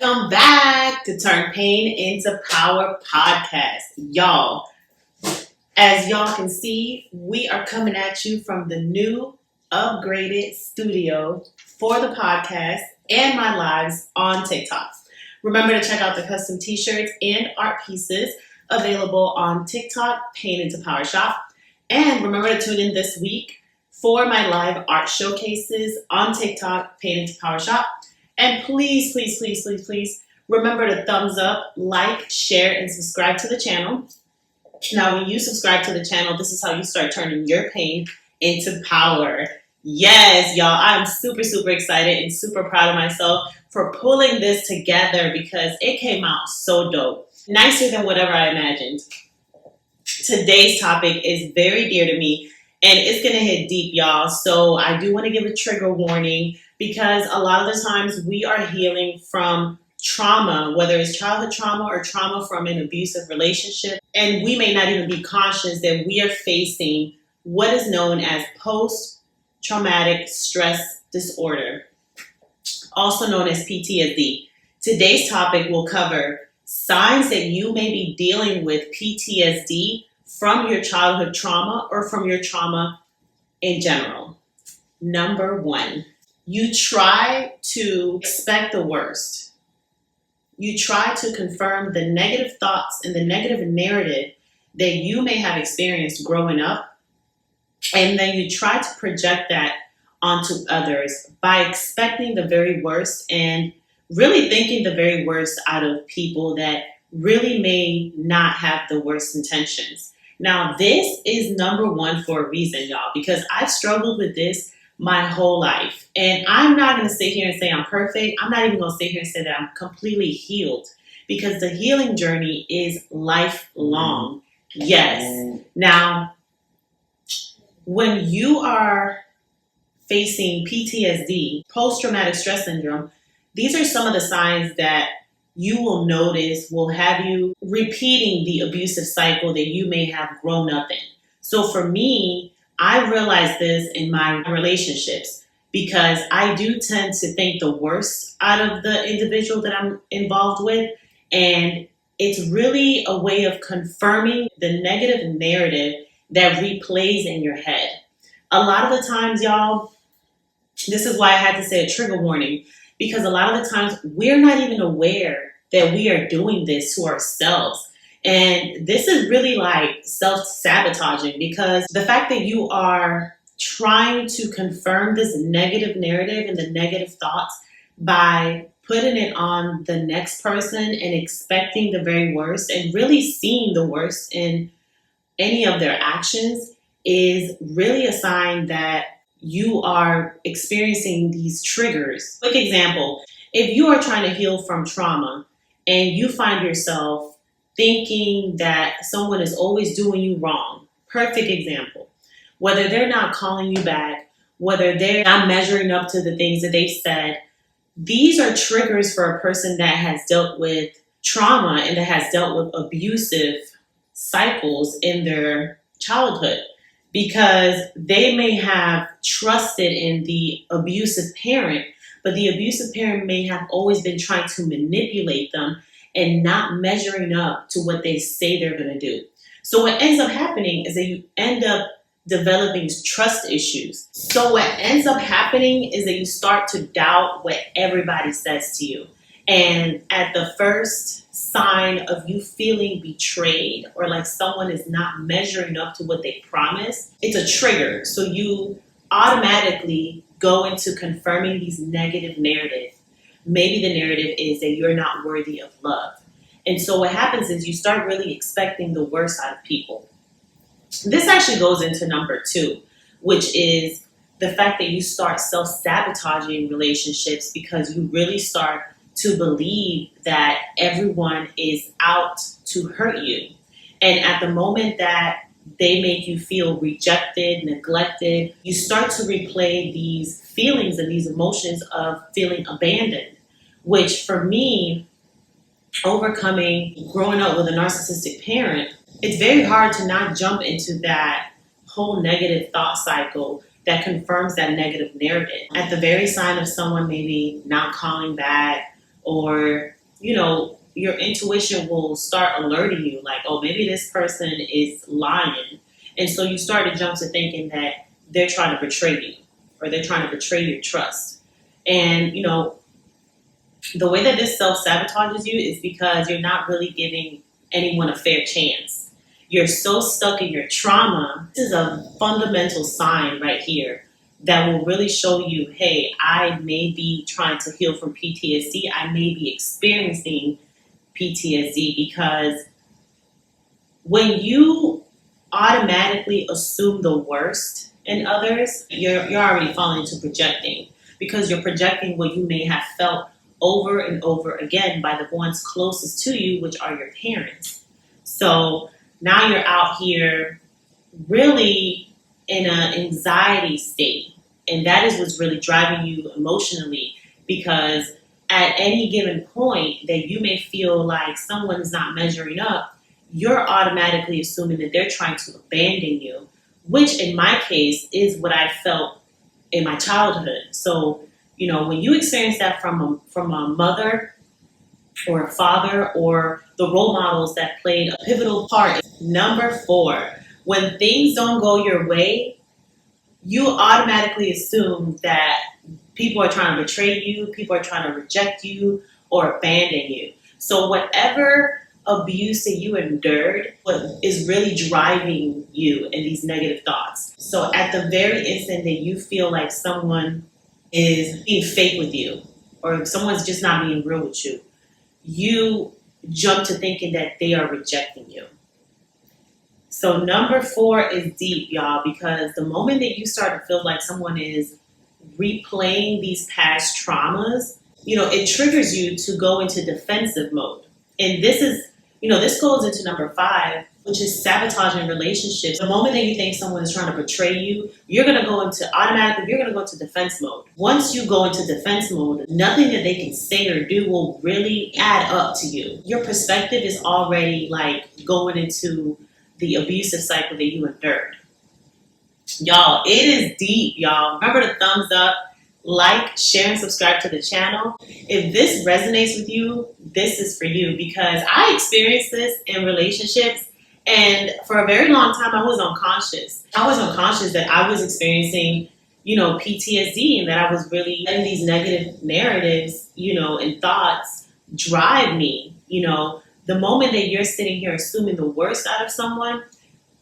Welcome back to Turn Pain into Power podcast. Y'all, as y'all can see, we are coming at you from the new upgraded studio for the podcast and my lives on TikTok. Remember to check out the custom t-shirts and art pieces available on TikTok, PAININTOPOWER shop. And remember to tune in this week for my live art showcases on TikTok, PAININTOPOWER shop. And please, remember to thumbs up, like, share, and subscribe to the channel. Now, when you subscribe to the channel, this is how you start turning your pain into power. Yes, y'all, I'm super excited and super proud of myself for pulling this together because it came out so dope. Nicer than whatever I imagined. Today's topic is very dear to me and it's going to hit deep, y'all. So I do want to give a trigger warning because a lot of the times we are healing from trauma, whether it's childhood trauma or trauma from an abusive relationship. And we may not even be conscious that we are facing what is known as post-traumatic stress disorder, also known as PTSD. Today's topic will cover signs that you may be dealing with PTSD from your childhood trauma or from your trauma in general. Number one, you try to expect the worst. You try to confirm the negative thoughts and the negative narrative that you may have experienced growing up, and then you try to project that onto others by expecting the very worst and really thinking the very worst out of people that really may not have the worst intentions. Now, this is number one for a reason, y'all, because I've struggled with this my whole life. And I'm not going to sit here and say I'm perfect. I'm not even going to sit here and say that I'm completely healed because the healing journey is lifelong. Yes. Now, when you are facing PTSD, post-traumatic stress syndrome, these are some of the signs that you will notice will have you repeating the abusive cycle that you may have grown up in. So for me, I realized this in my relationships because I do tend to think the worst out of the individual that I'm involved with. And it's really a way of confirming the negative narrative that replays in your head. A lot of the times, y'all, this is why I had to say a trigger warning, because a lot of the times we're not even aware that we are doing this to ourselves. And this is really like self-sabotaging because the fact that you are trying to confirm this negative narrative and the negative thoughts by putting it on the next person and expecting the very worst and really seeing the worst in any of their actions is really a sign that you are experiencing these triggers. Quick example, if you are trying to heal from trauma and you find yourself thinking that someone is always doing you wrong, perfect example, whether they're not calling you back, whether they're not measuring up to the things that they've said, these are triggers for a person that has dealt with trauma and that has dealt with abusive cycles in their childhood. Because they may have trusted in the abusive parent, but the abusive parent may have always been trying to manipulate them and not measuring up to what they say they're going to do. So what ends up happening is that you end up developing trust issues. So what ends up happening is that you start to doubt what everybody says to you. And at the first sign of you feeling betrayed or like someone is not measuring up to what they promised, it's a trigger. So you automatically go into confirming these negative narratives. Maybe the narrative is that you're not worthy of love. And so what happens is you start really expecting the worst out of people. This actually goes into number two, which is the fact that you start self-sabotaging relationships because you really start to believe that everyone is out to hurt you. And at the moment that they make you feel rejected, neglected, you start to replay these feelings and these emotions of feeling abandoned, which for me, overcoming growing up with a narcissistic parent, it's very hard to not jump into that whole negative thought cycle that confirms that negative narrative. At the very sign of someone maybe not calling back or, your intuition will start alerting you like, oh, maybe this person is lying. And so you start to jump to thinking that they're trying to betray you or they're trying to betray your trust. And, the way that this self-sabotages you is because you're not really giving anyone a fair chance. You're so stuck in your trauma. This is a fundamental sign right here that will really show you, hey, I may be trying to heal from PTSD. I may be experiencing PTSD, because when you automatically assume the worst in others, you're already falling into projecting, because you're projecting what you may have felt over and over again by the ones closest to you, which are your parents. So now you're out here really in an anxiety state. And that is what's really driving you emotionally, because at any given point that you may feel like someone is not measuring up, you're automatically assuming that they're trying to abandon you, which in my case is what I felt in my childhood. So, when you experience that from a mother or a father or the role models that played a pivotal part. Number 4, when things don't go your way, you automatically assume that people are trying to betray you, people are trying to reject you or abandon you. So whatever abuse that you endured, what is really driving you in these negative thoughts. So at the very instant that you feel like someone is being fake with you, or if someone's just not being real with you, you jump to thinking that they are rejecting you. So number 4 is deep, y'all, because the moment that you start to feel like someone is replaying these past traumas, it triggers you to go into defensive mode. And this goes into number 5, which is sabotaging relationships. The moment that you think someone is trying to betray you, you're going to go into defense mode. Once you go into defense mode, nothing that they can say or do will really add up to you. Your perspective is already like going into the abusive cycle that you endured. Y'all, it is deep, y'all. Remember to thumbs up, like, share, and subscribe to the channel. If this resonates with you, this is for you, because I experienced this in relationships. And for a very long time, I was unconscious. I was unconscious that I was experiencing, PTSD, and that I was really letting these negative narratives, and thoughts drive me. The moment that you're sitting here assuming the worst out of someone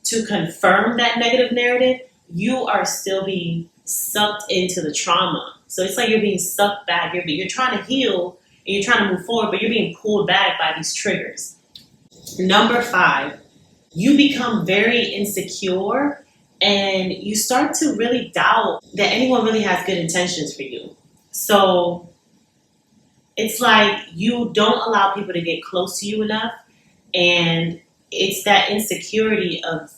to confirm that negative narrative, you are still being sucked into the trauma. So it's like you're being sucked back. You're trying to heal and you're trying to move forward, but you're being pulled back by these triggers. Number 5. You become very insecure and you start to really doubt that anyone really has good intentions for you. So it's like you don't allow people to get close to you enough, and it's that insecurity of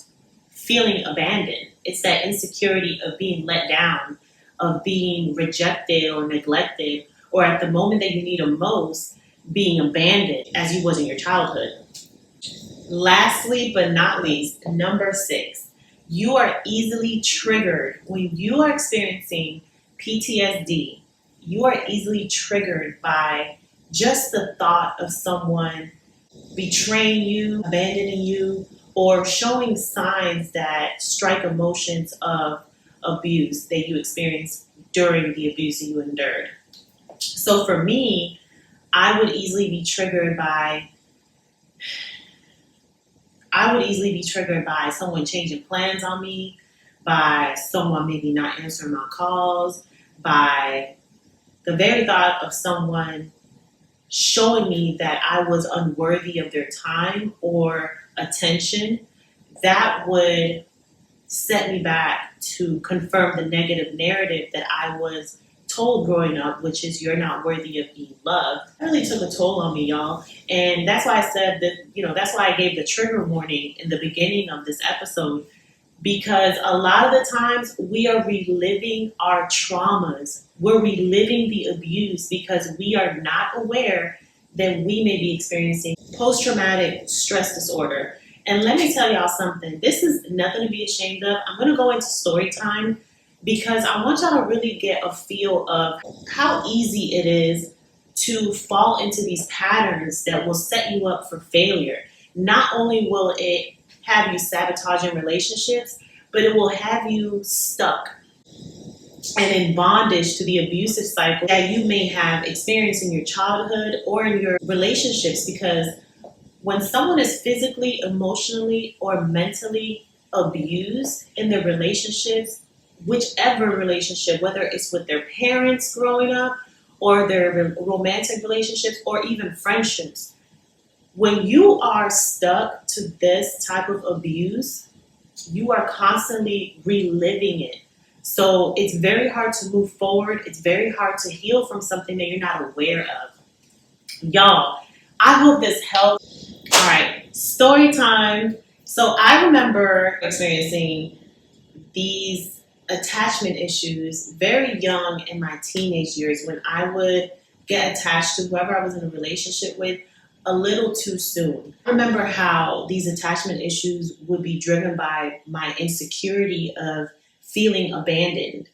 feeling abandoned. It's that insecurity of being let down, of being rejected or neglected, or at the moment that you need them most, being abandoned as you was in your childhood. Lastly, but not least, number 6, you are easily triggered. When you are experiencing PTSD, you are easily triggered by just the thought of someone betraying you, abandoning you, or showing signs that strike emotions of abuse that you experienced during the abuse that you endured. So for me, I would easily be triggered by someone changing plans on me, by someone maybe not answering my calls, by the very thought of someone showing me that I was unworthy of their time or attention. That would set me back to confirm the negative narrative that I was told growing up, which is you're not worthy of being loved. It really took a toll on me, y'all. And that's why I said that, that's why I gave the trigger warning in the beginning of this episode, because a lot of the times we are reliving our traumas. We're reliving the abuse because we are not aware that we may be experiencing post-traumatic stress disorder. And let me tell y'all something. This is nothing to be ashamed of. I'm going to go into story time because I want y'all to really get a feel of how easy it is to fall into these patterns that will set you up for failure. Not only will it have you sabotaging relationships, but it will have you stuck and in bondage to the abusive cycle that you may have experienced in your childhood or in your relationships. Because when someone is physically, emotionally, or mentally abused in their relationships, whichever relationship, whether it's with their parents growing up or their romantic relationships or even friendships, when you are stuck to this type of abuse, you are constantly reliving it. So it's very hard to move forward. It's very hard to heal from something that you're not aware of. Y'all, I hope this helps. All right, story time. So I remember experiencing these attachment issues very young in my teenage years, when I would get attached to whoever I was in a relationship with a little too soon. I remember how these attachment issues would be driven by my insecurity of feeling abandoned.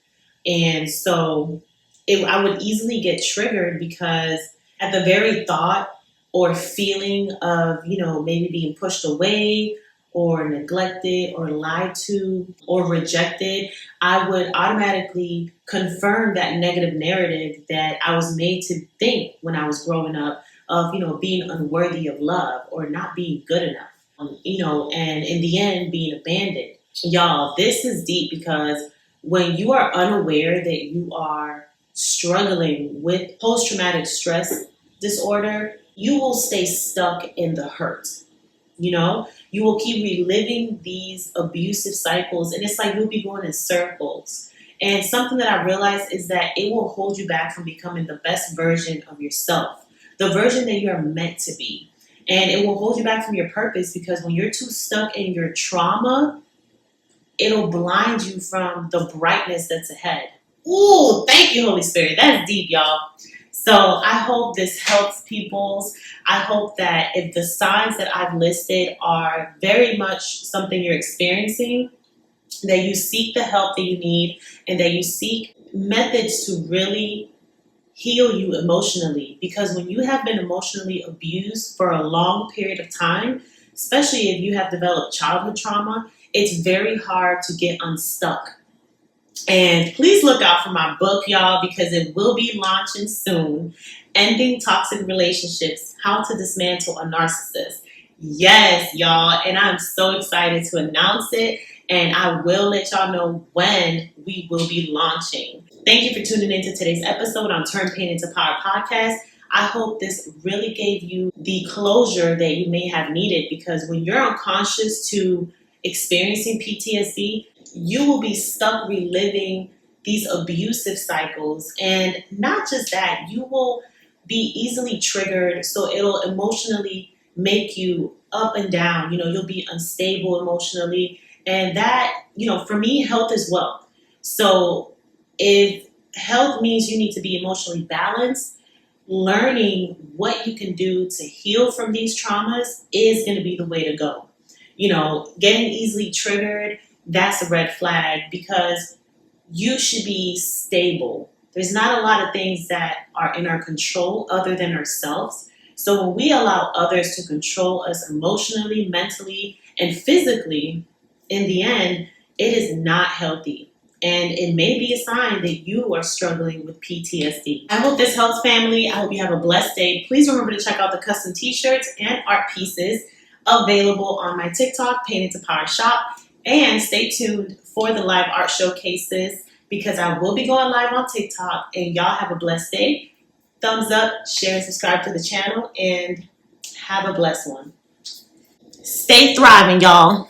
And so I would easily get triggered, because at the very thought or feeling of, maybe being pushed away or neglected or lied to or rejected, I would automatically confirm that negative narrative that I was made to think when I was growing up of, being unworthy of love or not being good enough, and in the end being abandoned. Y'all, this is deep, because when you are unaware that you are struggling with post-traumatic stress disorder, you will stay stuck in the hurt. You will keep reliving these abusive cycles, and it's like you'll be going in circles. And something that I realized is that it will hold you back from becoming the best version of yourself, the version that you're meant to be. And it will hold you back from your purpose, because when you're too stuck in your trauma, it'll blind you from the brightness that's ahead. Ooh, thank you, Holy Spirit. That's deep, y'all. So I hope this helps people. I hope that if the signs that I've listed are very much something you're experiencing, that you seek the help that you need, and that you seek methods to really heal you emotionally. Because when you have been emotionally abused for a long period of time, especially if you have developed childhood trauma, it's very hard to get unstuck. And please look out for my book, y'all, because it will be launching soon. Ending Toxic Relationships, How to Dismantle a Narcissist. Yes, y'all. And I'm so excited to announce it. And I will let y'all know when we will be launching. Thank you for tuning into today's episode on Turn Pain into Power podcast. I hope this really gave you the closure that you may have needed, because when you're unconscious to experiencing PTSD, you will be stuck reliving these abusive cycles. And not just that, you will be easily triggered. So it'll emotionally make you up and down. You'll be unstable emotionally. And that, for me, health is wealth. So if health means you need to be emotionally balanced, learning what you can do to heal from these traumas is going to be the way to go. Getting easily triggered, that's a red flag, because you should be stable. There's not a lot of things that are in our control other than ourselves. So when we allow others to control us emotionally, mentally, and physically, in the end, it is not healthy. And it may be a sign that you are struggling with PTSD. I hope this helps, family. I hope you have a blessed day. Please remember to check out the custom t-shirts and art pieces available on my TikTok, PAININTOPOWER shop. And stay tuned for the live art showcases, because I will be going live on TikTok. And y'all have a blessed day. Thumbs up, share, and subscribe to the channel. And have a blessed one. Stay thriving, y'all.